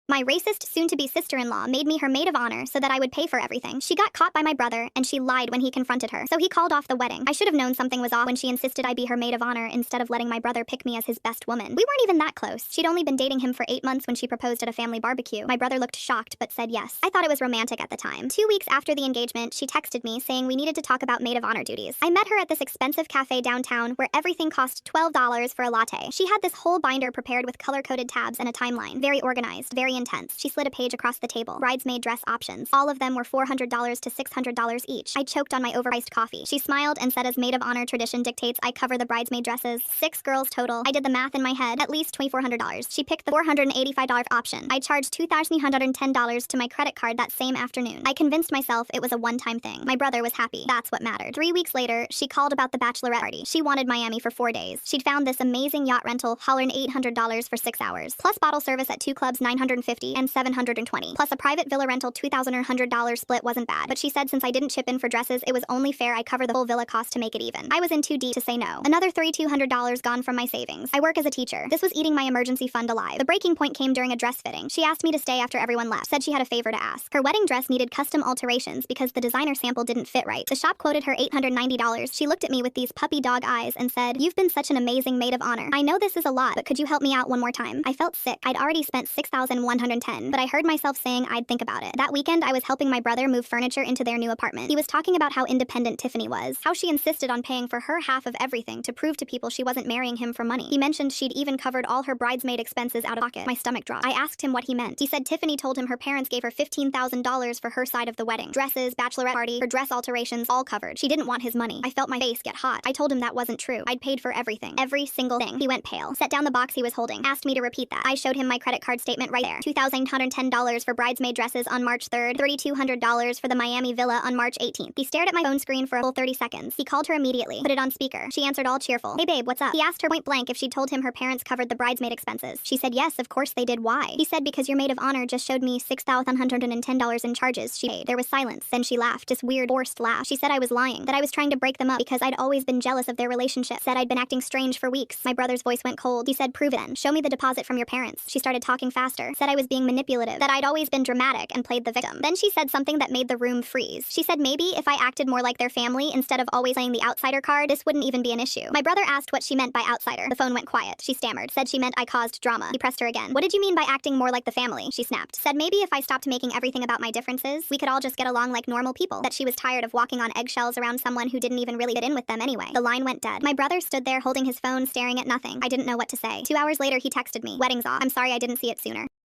My racist soon-to-be sister-in-law made me her maid of honor so that I would pay for everything. She got caught by my brother, and she lied when he confronted her. So he called off the wedding. I should have known something was off when she insisted I be her maid of honor instead of letting my brother pick me as his best woman. We weren't even that close. She'd only been dating him for 8 months when she proposed at a family barbecue. My brother looked shocked but said yes. I thought it was romantic at the time. 2 weeks after the engagement, she texted me saying we needed to talk about maid of honor duties. I met her at this expensive cafe downtown where everything cost $12 for a latte. She had this whole binder prepared with color-coded tabs and a timeline. Very organized, very intense. She slid a page across the table. Bridesmaid dress options. All of them were $400 to $600 each. I choked on my overpriced coffee. She smiled and said as maid of honor tradition dictates, I cover the bridesmaid dresses. 6 girls total. I did the math in my head. At least $2,400. She picked the $485 option. I charged $2,110 to my credit card that same afternoon. I convinced myself it was a one-time thing. My brother was happy. That's what mattered. 3 weeks later, she called about the bachelorette party. She wanted Miami for 4 days. She'd found this amazing yacht rental, hollering $800 for 6 hours. Plus bottle service at 2 clubs $950 and $720. Plus a private villa rental $2,100 split wasn't bad. But she said since I didn't chip in for dresses, it was only fair I cover the whole villa cost to make it even. I was in too deep to say no. Another $3,200 gone from my savings. I work as a teacher. This was eating my emergency fund alive. The breaking point came during a dress fitting. She asked me to stay after everyone left. Said she had a favor to ask. Her wedding dress needed custom alterations because the designer sample didn't fit right. The shop quoted her $890. She looked at me with these puppy dog eyes and said, "You've been such an amazing maid of honor. I know this is a lot, but could you help me out one more time?" I felt sick. I'd already spent $6,110, but I heard myself saying I'd think about it. That weekend, I was helping my brother move furniture into their new apartment. He was talking about how independent Tiffany was, how she insisted on paying for her half of everything to prove to people she wasn't marrying him for money. He mentioned she'd even covered all her bridesmaid expenses out of pocket. My stomach dropped. I asked him what he meant. He said Tiffany told him her parents gave her $15,000 for her side of the wedding. Dresses, bachelorette party, her dress alterations, all covered. She didn't want his money. I felt my face get hot. I told him that wasn't true. I'd paid for everything. Every single thing. He went pale. Set down the box he was holding. Asked me to repeat that. I showed him my credit card statement right there. $2,110 for bridesmaid dresses on March 3rd. $3,200 for the Miami villa on March 18th. He stared at my phone screen for a full 30 seconds. He called her immediately. Put it on speaker. She answered all cheerful. "Hey babe, what's up?" He asked her point blank if she told him her parents covered the bridesmaid expenses. She said yes, of course they did. Why? He said because your maid of honor just showed me $6,110 in charges she paid. There was silence. Then she laughed. This weird, forced laugh. She said I was lying. That I was trying to break them up because I'd always been jealous of their relationship. Said I'd been acting strange for weeks. My brother's voice went cold. He said, "Prove it then. Show me the deposit from your parents." She started talking faster. Said I was being manipulative. That I'd always been dramatic and played the victim. Then she said something that made the room freeze. She said maybe if I acted more like their family instead of always playing the outsider card, this wouldn't even be an issue. My brother asked what she meant by outsider. The phone went quiet. She stammered. Said she meant I caused drama. He pressed her again. "What did you mean by acting more like the family?" She snapped. Said maybe if I stopped making everything about my differences, we could all just get along like normal people. That she was tired of walking on eggshells around someone who didn't even really fit in with them anyway. The line went dead. My brother stood there holding his phone, staring at nothing. I didn't know what to say. 2 hours later, he texted me. "Wedding's off. I'm sorry I didn't see it sooner."